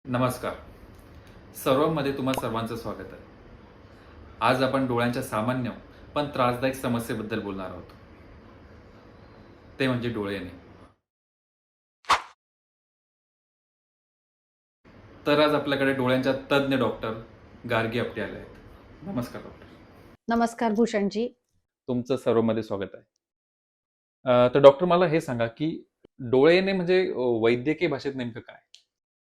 नमस्कार. सर्वांमध्ये तुम्हा सर्वांचं स्वागत आहे. आज आपण डोळ्यांच्या सामान्य पण त्रासदायक समस्येबद्दल बोलणार आहोत. ते म्हणजे डोळे येणे. तर आज आपल्याकडे डोळ्यांच्या तज्ज्ञ डॉक्टर गार्गी आपटे आले आहेत. नमस्कार डॉक्टर. नमस्कार भूषणजी. तुमचं सर्वांमध्ये स्वागत आहे. तर डॉक्टर मला हे सांगा की डोळे येणे म्हणजे वैद्यकीय भाषेत नेमकं काय?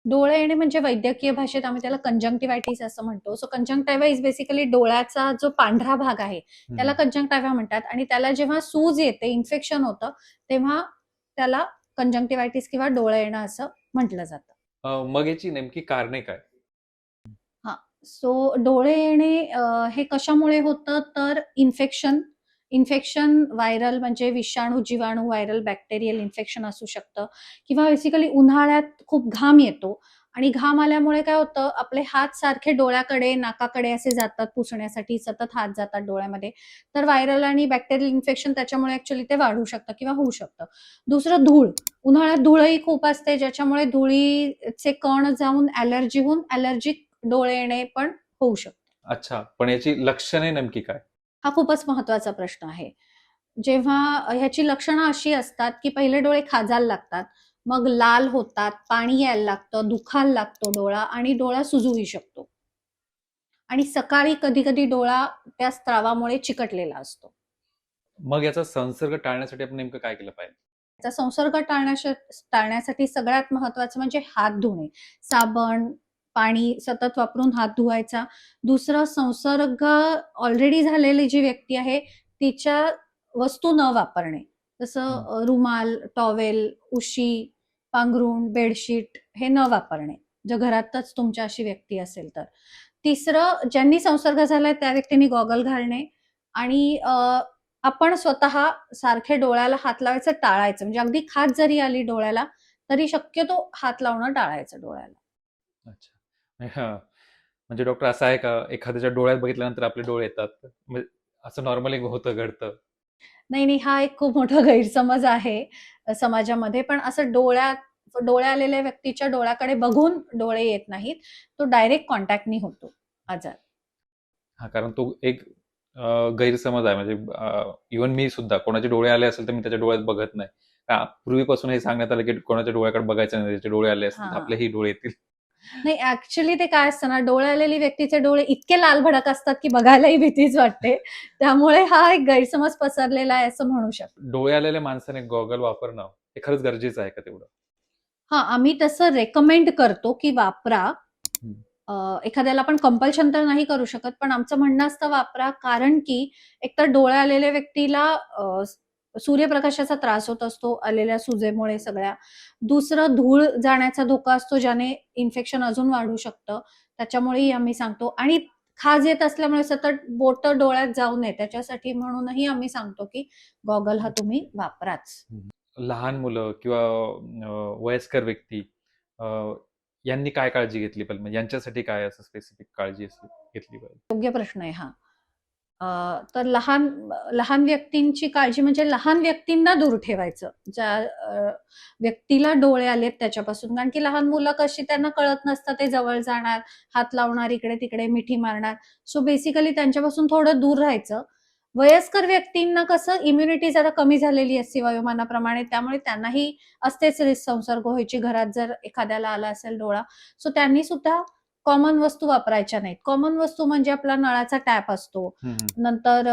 डोळे येणे म्हणजे वैद्यकीय भाषेत आम्ही त्याला कंजंक्टिव्हायटिस असं म्हणतो. सो कंजंक्टिव्हा इज बेसिकली डोळ्याचा जो पांढरा भाग आहे त्याला कंजंक्टिव्हा म्हणतात आणि त्याला जेव्हा सूज येते, इन्फेक्शन होतं, तेव्हा त्याला कंजंक्टिव्हायटिस किंवा डोळे येणं असं म्हटलं जातं. मग याची नेमकी कारणे काय? हां. सो डोळे येणे हे कशामुळे होतं तर इन्फेक्शन व्हायरल म्हणजे विषाणू, जीवाणू, व्हायरल, बॅक्टेरियल इन्फेक्शन असू शकतं किंवा बेसिकली उन्हाळ्यात खूप घाम येतो आणि घाम आल्यामुळे काय होतं, आपले हात सारखे डोळ्याकडे, नाकाकडे असे जातात पुसण्यासाठी, सतत हात जातात डोळ्यामध्ये. तर व्हायरल आणि बॅक्टेरियल इन्फेक्शन त्याच्यामुळे ॲक्चुअली ते वाढू शकतं किंवा होऊ शकतं. दुसरं धूळ. उन्हाळ्यात धूळही खूप असते, ज्याच्यामुळे धुळीचे कण जाऊन ॲलर्जी होऊन ॲलर्जिक डोळे येणे पण होऊ शकतं. अच्छा, पण याची लक्षणे नेमकी काय? हा खूपच महत्वाचा प्रश्न आहे. जेव्हा ह्याची लक्षणं अशी असतात, की पहिले डोळे खाजायला लागतात, मग लाल होतात, पाणी यायला लागतं, दुखायला लागतो डोळा आणि डोळा सुजूही शकतो. आणि सकाळी कधी-कधी डोळा त्या स्त्रावामुळे चिकटलेला असतो. मग याचा संसर्ग टाळण्यासाठी आपण नेमकं काय केलं पाहिजे? त्याचा संसर्ग टाळण्यासाठी सगळ्यात महत्वाचं म्हणजे हात धुणे. साबण, पाणी सतत वापरून हात धुवायचा. दुसरं संसर्ग ऑलरेडी झालेली जी व्यक्ती आहे, तिच्या वस्तू न वापरणे. जसं रुमाल, टॉवेल, उशी, पांघरूण, बेडशीट हे न वापरणे. जर घरातच तुमच्या अशी व्यक्ती असेल तर. तिसरं, ज्यांनी संसर्ग झालाय त्या व्यक्तींनी गॉगल घालणे आणि आपण स्वतः सारखे डोळ्याला हात लावायचं टाळायचं. म्हणजे अगदी खाज जरी आली डोळ्याला, तरी शक्यतो हात लावणं टाळायचं डोळ्याला. अच्छा. हां. म्हणजे डॉक्टर असं आहे का, एखाद्याच्या डोळ्यात बघितल्यानंतर आपले डोळे येतात? म्हणजे असं नॉर्मली होतं, घडतं. नाही, हा एक खूप मोठा गैरसमज आहे समाजामध्ये. पण असं डोळे आलेल्या व्यक्तीच्या डोळ्याकडे बघून डोळे येत नाहीत. तो डायरेक्ट कॉन्टॅक्टनी होतो आजार. हां, कारण तो एक गैरसमज आहे. म्हणजे इव्हन मी सुद्धा कोणाचे डोळे आले असेल, तर मी त्याच्या डोळ्यात बघत नाही. पूर्वीपासून हे सांगण्यात आलं, की कोणाच्या डोळ्याकडे बघायचं नाही. त्याचे डोळे आले असतील, तर हां. आपलेही डोळे येतील. नाही, ॲक्चुअली ते काय असतं ना, डोळे आलेली व्यक्तीचे डोळे इतके लाल भडक असतात, की बघायलाही भीतीच वाटते. त्यामुळे हा एक गैरसमज पसरलेला आहे असं म्हणू शकतो. डोळे आलेल्या माणसाने गॉगल वापरणं हे खरंच गरजेचं आहे का तेवढं? हां, आम्ही तसं रेकमेंड करतो, की वापरा. हं. एखाद्याला आपण कंपल्शन तर नाही करू शकत, पण आमचं म्हणणं असतं वापरा. कारण की एकतर डोळे आलेल्या व्यक्तीला सूर्यप्रकाशाचा त्रास होत असतो, आलेल्या सुजेमुळे सगळ्या. दुसरं, धूळ जाण्याचा धोका असतो, ज्याने इन्फेक्शन अजून वाढू शकतं. त्याच्यामुळेही आम्ही सांगतो आणि खाज येत असल्यामुळे सतत बोटं डोळ्यात जाऊ नये, त्याच्यासाठी म्हणूनही आम्ही सांगतो, की गॉगल हा तुम्ही वापराच. लहान मुलं किंवा वयस्कर व्यक्ती अ, यांनी काय काळजी घेतली पाहिजे? म्हणजे यांच्यासाठी काय असं स्पेसिफिक काळजी घेतली पाहिजे? योग्य प्रश्न आहे हा. तर लहान लहान व्यक्तींची काळजी म्हणजे लहान व्यक्तींना दूर ठेवायचं. ज्या व्यक्तीला डोळे आलेत त्याच्यापासून. कारण की लहान मुलं कशी, त्यांना कळत नसतं, ते जवळ जाणार, हात लावणार, इकडे-तिकडे मिठी मारणार. सो बेसिकली त्यांच्यापासून थोडं दूर राहायचं. वयस्कर व्यक्तींना कसं इम्युनिटी जरा कमी झालेली असते वयोमानाप्रमाणे, त्यामुळे त्यांनाही असतेच रिस्क संसर्ग व्हायची घरात जर एखाद्याला आला असेल डोळा. सो त्यांनी सुद्धा कॉमन वस्तू वापरायच्या नाहीत. कॉमन वस्तू म्हणजे आपला नळाचा टॅप असतो. नंतर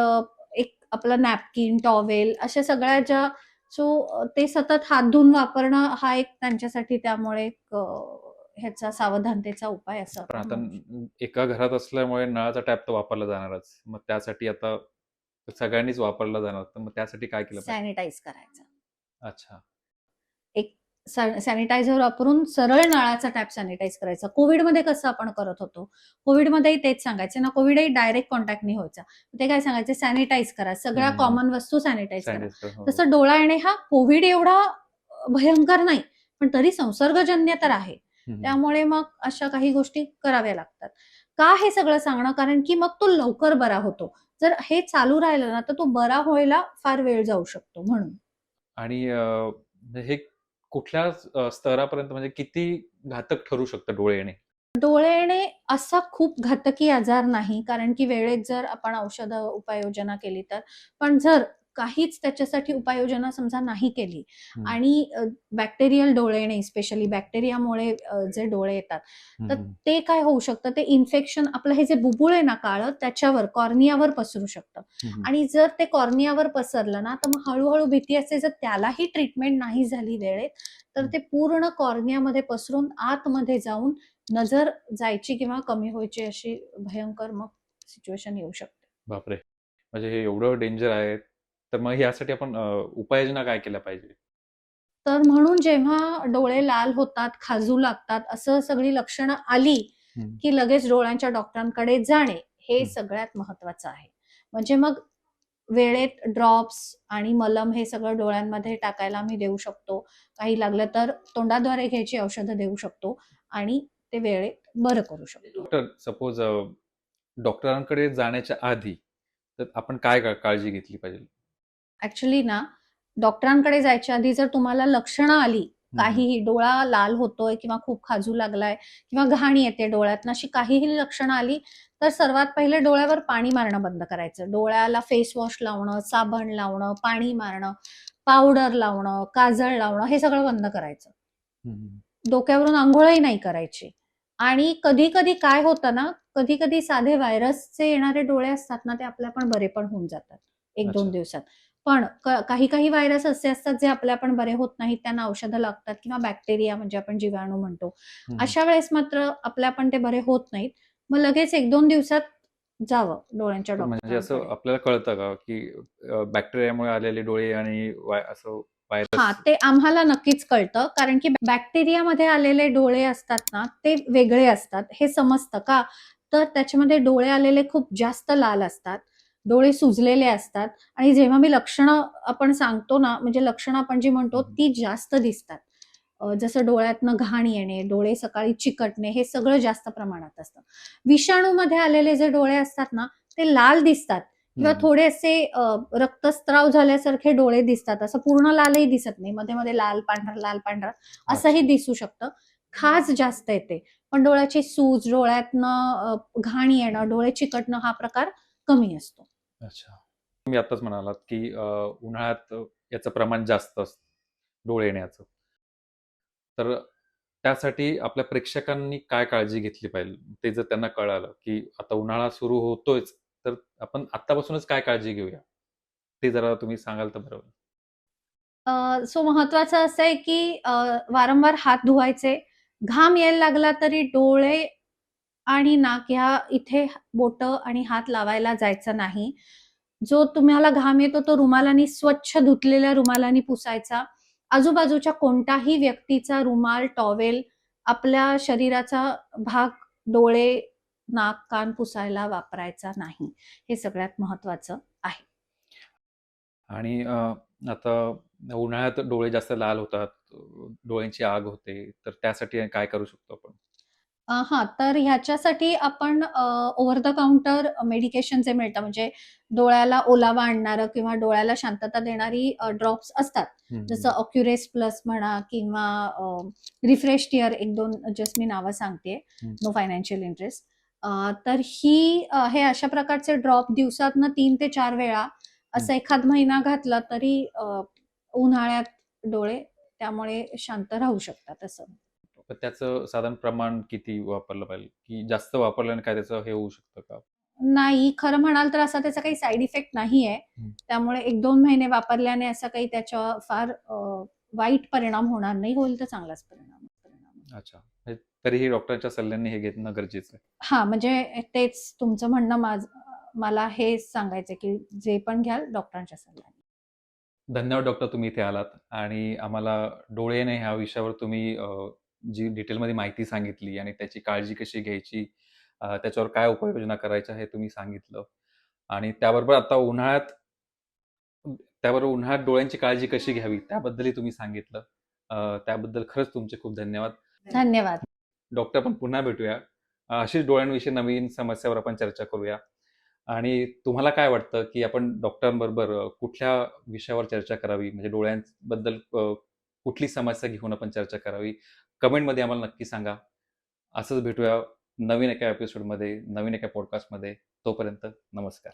एक आपलं नॅपकिन, टॉवेल अशा सगळ्या ज्या ते सतत हात धुवून वापरणं हा एक त्यांच्यासाठी त्यामुळे एक ह्याचा सावधानतेचा उपाय असं पण आपण आता म्हणू शकतो. एका घरात असल्यामुळे नळाचा टॅप तर वापरला जाणारच. मग त्यासाठी आता सगळ्यांनीच वापरला जाणार. तर मग त्यासाठी काय केलं पाहिजे? सॅनिटाईज करायचं. अच्छा. एक सॅनिटायझर वापरून सरळ नळाचा टॅप सॅनिटाईज करायचा. कोविडमध्ये कसं आपण करत होतो. कोविडमध्येही तेच सांगायचे ना, कोविडही डायरेक्ट कॉन्टॅक्टनी व्हायचा. ते काय सांगायचे, सॅनिटाईज करा. सगळ्या कॉमन वस्तू सॅनिटाईज करा. सॅनिटाईज हो, हो. तसं डोळा येणे हा कोविड एवढा भयंकर नाही, पण तरी संसर्गजन्य तर आहे. त्यामुळे मग अशा काही गोष्टी कराव्या लागतात. का हे सगळं सांगणं? कारण की मग तो लवकर बरा होतो. जर हे चालू राहिलं ना, तर तो बरा व्हायला फार वेळ जाऊ शकतो म्हणून. आणि हे कुठल्या स्तरापर्यंत म्हणजे किती घातक ठरू शकतं डोळे येणे? डोळे येणे असा खूप घातकी आजार नाही, कारण की वेळेत जर आपण औषधं, उपाययोजना केली तर. पण जर काहीच त्याच्यासाठी उपाययोजना समजा नाही केली हं, आणि बॅक्टेरियल डोळे येणे, स्पेशली बॅक्टेरियामुळे जे डोळे येतात, हं, तर हं, ते काय होऊ शकतं, ते इन्फेक्शन आपलं हे जे बुबुळ आहे ना काळं, त्याच्यावर कॉर्नियावर पसरू शकतं. हं, हं. आणि जर ते कॉर्नियावर पसरलं ना, तर मग हळू भीती असते, जर त्यालाही ट्रीटमेंट नाही झाली वेळेत, तर ते पूर्ण कॉर्नियामध्ये पसरून आतमध्ये जाऊन नजर जायची किंवा कमी व्हायची अशी भयंकर मग सिच्युएशन येऊ शकते. बापरे! म्हणजे हे एवढं डेंजर आहे. तर मग यासाठी आपण उपाययोजना काय केल्या पाहिजे? तर म्हणून जेव्हा डोळे लाल होतात, खाजू लागतात, असं सगळी लक्षणं आली, हं, की लगेच डोळ्यांच्या डॉक्टरांकडे जाणे, हे हं. सगळ्यात महत्वाचं आहे. म्हणजे मग वेळेत ड्रॉप्स आणि मलम हे सगळं डोळ्यांमध्ये टाकायला आम्ही देऊ शकतो. काही लागलं तर तोंडाद्वारे घ्यायची औषधं देऊ शकतो आणि ते वेळेत बरं करू शकतो. डॉक्टर सपोज डॉक्टरांकडे जाण्याच्या आधी तर आपण काय काळजी घेतली पाहिजे? ॲक्चुअली ना, डॉक्टरांकडे जायच्या आधी जर तुम्हाला लक्षणं आली, हं, हं. काहीही डोळा लाल होतोय किंवा खूप खाजू लागलाय किंवा घाण येते डोळ्यातनं, अशी काहीही लक्षणं आली, तर सर्वात पहिले डोळ्यावर पाणी मारणं बंद करायचं. डोळ्याला फेस वॉश लावणं, साबण लावणं, पाणी मारणं, पावडर लावणं, काजळ लावणं, हे सगळं बंद करायचं. हं, हं. डोक्यावरून अंघोळही नाही करायची. आणि कधी-कधी काय होतं ना, कधी-कधी साधे व्हायरसचे येणारे डोळे असतात ना, ते आपल्या पण बरे पण होऊन जातात 1-2 अच्छा. दिवसात. पण काही-काही व्हायरस असे असतात जे आपल्या पण बरे होत नाहीत. त्यांना औषधं लागतात किंवा बॅक्टेरिया म्हणजे आपण जीवाणू म्हणतो. हं, हं. अशा वेळेस मात्र आपल्या पण ते बरे होत नाहीत. मग लगेच 1-2 दिवसात जावं डोळ्यांच्या म्हणजे असं डॉक्टरांकडे. आपल्याला कळतं का, की बॅक्टेरियामुळे आलेले डोळे आणि असं व्हायरस. हां, ते आम्हाला नक्कीच कळतं. कारण की बॅक्टेरियामध्ये आलेले डोळे असतात ना, ते वेगळे असतात. हे समजतं का? तर त्याच्यामध्ये डोळे आलेले खूप जास्त लाल असतात. डोळे सुजलेले असतात आणि जेव्हा मी लक्षणं आपण सांगतो ना, म्हणजे लक्षणं आपण जी म्हणतो हं, हं. ती जास्त दिसतात. जसं डोळ्यातनं घाण येणे, डोळे सकाळी चिकटणे, हे सगळं जास्त प्रमाणात असतं. विषाणूमध्ये आलेले जे डोळे असतात ना, ते लाल दिसतात हं, किंवा हं. थोडे असे रक्तस्राव झाल्यासारखे डोळे दिसतात. असं पूर्ण लालही दिसत नाही. मध्ये-मध्ये लाल पांढरा, लाल पांढरा असंही अच्छा. दिसू शकतं. खाज जास्त येते. पण डोळ्याची सूज, डोळ्यातनं घाण येणं, डोळे चिकटणं हा प्रकार कमी असतो. अच्छा. तुम्ही आत्ताच म्हणालात, की उन्हाळ्यात याचं प्रमाण जास्त असतं, डोळे येण्याचं. तर त्यासाठी आपल्या प्रेक्षकांनी काय काळजी घेतली पाहिजे? ते जर त्यांना कळालं, की आता उन्हाळा सुरू होतोयच, तर आपण आत्तापासूनच काय काळजी घेऊया? ते जरा तुम्ही सांगाल तर बरं होईल. सो महत्वाचं असं आहे, की वारंवार हात धुवायचे. घाम यायला लागला तरी डोळे आणि नाक ह्या इथे बोटं आणि हात लावायला जायचं नाही. जो तुम्हाला घाम येतो तो रुमालानी स्वच्छ धुतलेल्या रुमालानी पुसायचा. आजूबाजूच्या कोणताही व्यक्तीचा रुमाल, टॉवेल आपल्या शरीराचा भाग, डोळे, नाक, कान पुसायला वापरायचा नाही. हे सगळ्यात महत्वाचं आहे. आणि आता उन्हाळ्यात डोळे जास्त लाल होतात, डोळ्यांची आग होते, तर त्यासाठी काय करू शकतो आपण? हां, तर ह्याच्यासाठी आपण ओव्हर द काउंटर मेडिकेशन जे मिळतं म्हणजे डोळ्याला ओलावा आणणारं किंवा डोळ्याला शांतता देणारी ड्रॉप्स असतात. हं, जसं हं. ऑक्युरेस प्लस म्हणा किंवा रिफ्रेश टिअर 1-2 जस्ट मी नावं सांगतेय. हं, नो फायनान्शियल इंटरेस्ट. तर हे अशा प्रकारचे ड्रॉप दिवसातनं 3 ते 4 वेळा हं. असं एखाद महिना घातला तरी उन्हाळ्यात डोळे त्यामुळे शांत राहू शकतात असं. तर त्याचं साधारण प्रमाण किती वापरलं पाहिजे? की जास्त वापरल्याने काय त्याचं हे होऊ शकतं का? नाही, खरं म्हणाल तर असा त्याचा काही साइड इफेक्ट नाहीये. हं. त्यामुळे 1-2 महिने वापरल्याने असा काही त्याच्यावर फार वाईट परिणाम होणार नाही. होईल तर चांगलाच परिणाम. अच्छा. म्हणजे तरीही डॉक्टरांच्या सल्ल्याने हे घेणं गरजेचं आहे. हां, म्हणजे तेच तुमचं म्हणणं मला हेच सांगायचंय, की जे पण घ्याल डॉक्टरांच्या सल्ल्याने. धन्यवाद डॉक्टर, तुम्ही इथे आलात आणि आम्हाला डोळे येणे ह्या विषयावर तुम्ही जी डिटेलमध्ये माहिती सांगितली आणि त्याची काळजी कशी घ्यायची, त्याच्यावर काय उपाययोजना करायच्या हे तुम्ही सांगितलं आणि त्याबरोबर उन्हाळ्यात डोळ्यांची काळजी कशी घ्यावी त्याबद्दलही तुम्ही सांगितलं. त्याबद्दल खरंच तुमचे खूप धन्यवाद. धन्यवाद. डॉक्टर, आपण पुन्हा भेटूया. अशीच डोळ्यांविषयी नवीन समस्यावर आपण चर्चा करूया आणि तुम्हाला काय वाटतं, की आपण डॉक्टरांबरोबर कुठल्या विषयावर चर्चा करावी? म्हणजे डोळ्यांबद्दल कुठली समस्या घेऊन आपण चर्चा करावी, कमेंटमध्ये आम्हाला नक्की सांगा. असंच भेटूया नवीन एका एपिसोडमध्ये, नवीन एका पॉडकास्टमध्ये. तोपर्यंत नमस्कार.